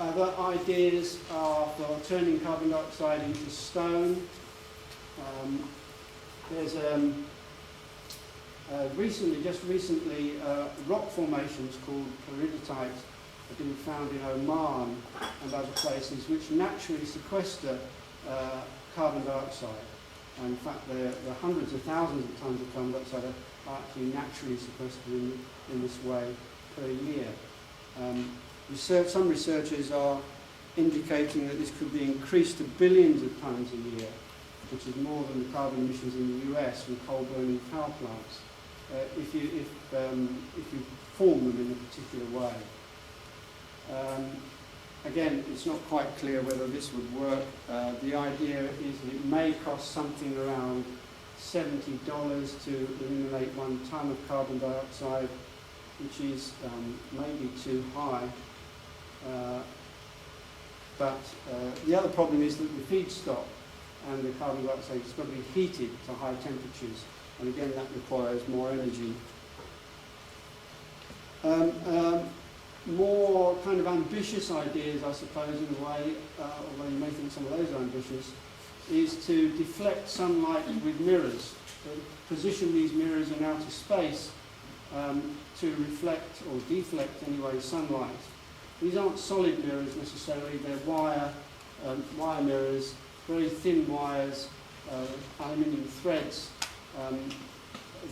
Other ideas are for turning carbon dioxide into stone. There's just recently, rock formations called peridotite have been found in Oman and other places which naturally sequester carbon dioxide. And in fact, there are hundreds of thousands of tons of carbon dioxide are actually naturally sequestered in this way per year. Some researchers are indicating that this could be increased to billions of tons a year, which is more than the carbon emissions in the US from coal-burning power plants, if you form them in a particular way. Again, it's not quite clear whether this would work. The idea is that it may cost something around $70 to eliminate 1 ton of carbon dioxide, which is maybe too high. But the other problem is that the feedstock and the carbon dioxide has got to be heated to high temperatures, and again that requires more energy. More kind of ambitious ideas, I suppose, in a way, although you may think some of those are ambitious, is to deflect sunlight with mirrors. So position these mirrors in outer space to reflect, or deflect anyway, sunlight. These aren't solid mirrors necessarily, they're wire mirrors, very thin wires, aluminium threads,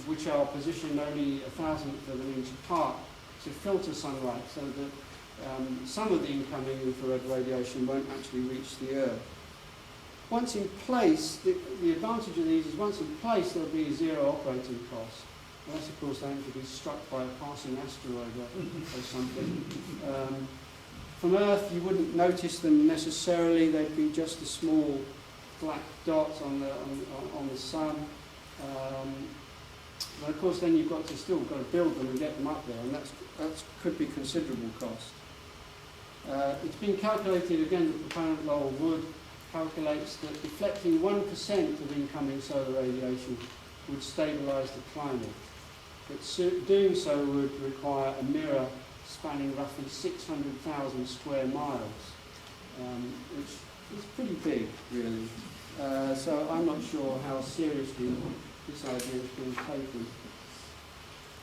which are positioned only 1/1000th of an inch apart to filter sunlight, so that some of the incoming infrared radiation won't actually reach the Earth. Once in place, the advantage of these is once in place there'll be zero operating cost, unless of course they have to be struck by a passing asteroid or something. From Earth you wouldn't notice them necessarily, they'd be just a small black dot on the sun. But of course then you've still got to build them and get them up there, and that could be considerable cost. It's been calculated, again, the proponent Lowell Wood calculates that deflecting 1% of incoming solar radiation would stabilise the climate. But doing so would require a mirror spanning roughly 600,000 square miles, which is pretty big, really. So I'm not sure how seriously this idea is being taken.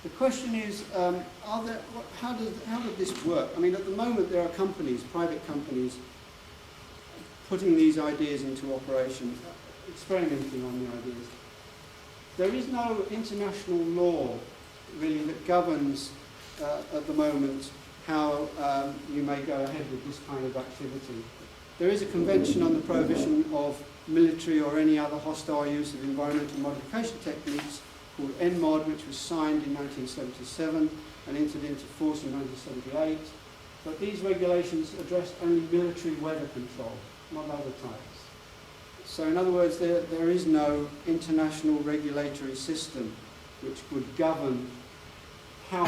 The question is, how did this work? I mean, at the moment there are companies, private companies, putting these ideas into operation, experimenting on the ideas. There is no international law, really, that governs at the moment how you may go ahead with this kind of activity. There is a convention on the prohibition of military or any other hostile use of environmental modification techniques called NMOD, which was signed in 1977 and entered into force in 1978. But these regulations address only military weather control, not other types. So in other words, there is no international regulatory system which would govern how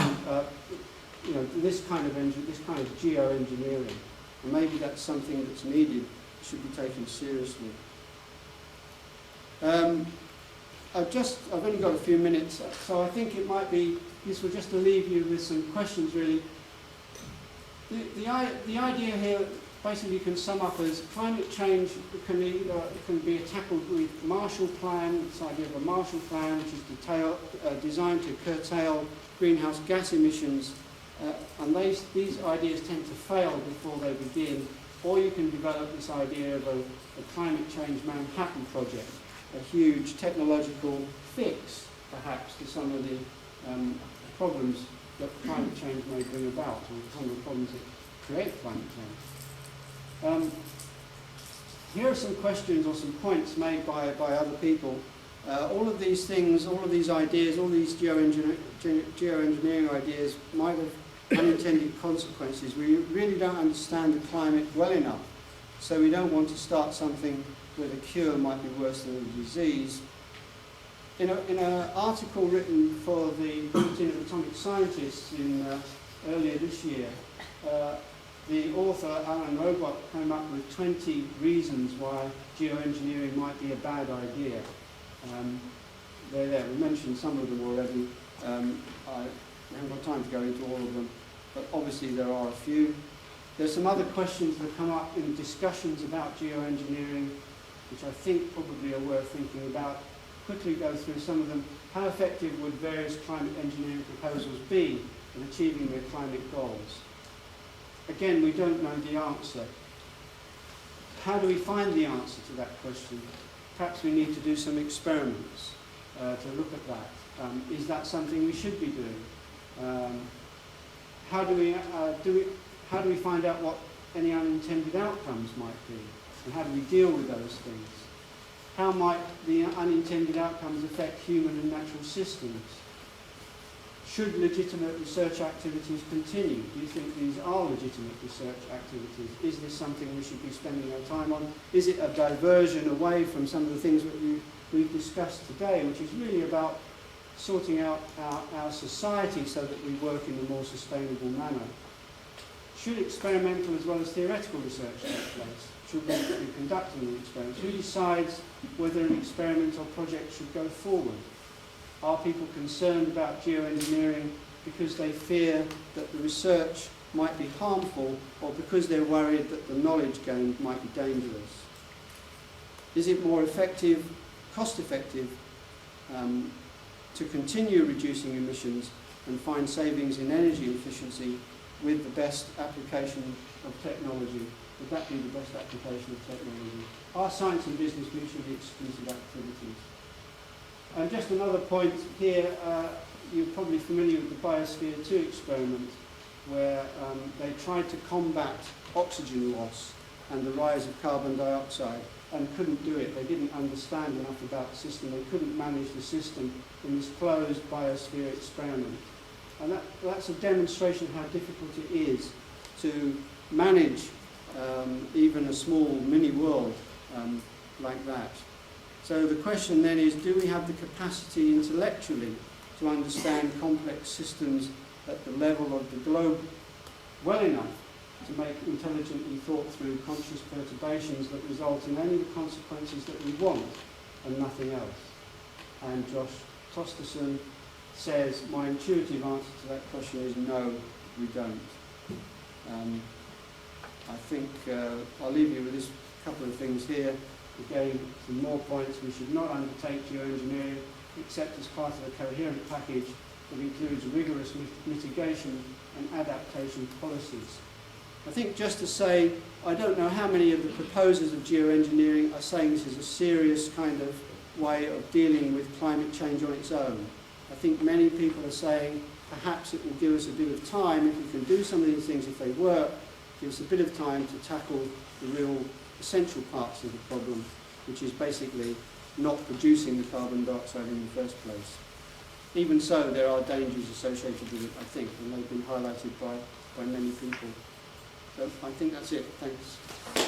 this kind of geo-engineering. And maybe that's something that's needed, should be taken seriously. I've only got a few minutes, so I think it might be useful just to leave you with some questions, really. The idea here basically can sum up as climate change can be tackled with Marshall Plan, this idea of a Marshall Plan, which is designed to curtail greenhouse gas emissions, and these ideas tend to fail before they begin. Or you can develop this idea of a climate change Manhattan Project, a huge technological fix, perhaps, to some of the problems that climate change may bring about, or some of the problems that create climate change. Here are some questions or some points made by other people. All of these things, all of these ideas, all these geoengineering ideas might have unintended consequences. We really don't understand the climate well enough, so we don't want to start something where the cure might be worse than the disease. In an article written for the Bulletin of Atomic Scientists earlier this year, the author, Alan Robot, came up with 20 reasons why geoengineering might be a bad idea. They're there. We mentioned some of them already. I haven't got time to go into all of them, but obviously there are a few. There's some other questions that come up in discussions about geoengineering, which I think probably are worth thinking about. Quickly go through some of them. How effective would various climate engineering proposals be in achieving their climate goals? Again, we don't know the answer. How do we find the answer to that question? Perhaps we need to do some experiments to look at that. Is that something we should be doing? How do we find out what any unintended outcomes might be? And how do we deal with those things? How might the unintended outcomes affect human and natural systems? Should legitimate research activities continue? Do you think these are legitimate research activities? Is this something we should be spending our time on? Is it a diversion away from some of the things that we've discussed today, which is really about sorting out our society so that we work in a more sustainable manner? Should experimental as well as theoretical research take place? Should we be conducting the experiments? Who decides whether an experiment or project should go forward? Are people concerned about geoengineering because they fear that the research might be harmful, or because they're worried that the knowledge gained might be dangerous? Is it more effective, cost-effective, to continue reducing emissions and find savings in energy efficiency with the best application of technology? Would that be the best application of technology? Are science and business mutually exclusive activities? And just another point here, you're probably familiar with the Biosphere 2 experiment, where they tried to combat oxygen loss and the rise of carbon dioxide, and couldn't do it. They didn't understand enough about the system. They couldn't manage the system in this closed biosphere experiment. And that's a demonstration of how difficult it is to manage even a small mini-world like that. So the question then is, do we have the capacity intellectually to understand complex systems at the level of the globe well enough to make intelligently thought through conscious perturbations that result in only the consequences that we want and nothing else? And Josh Tosterson says, my intuitive answer to that question is no, we don't. I think I'll leave you with this couple of things here. Again, some more points. We should not undertake geoengineering except as part of a coherent package that includes rigorous mitigation and adaptation policies. I think just to say, I don't know how many of the proposers of geoengineering are saying this is a serious kind of way of dealing with climate change on its own. I think many people are saying perhaps it will give us a bit of time if we can do some of these things, if they work, give us a bit of time to tackle the real essential parts of the problem, which is basically not producing the carbon dioxide in the first place. Even so, there are dangers associated with it, I think, and they've been highlighted by many people. So I think that's it. Thanks.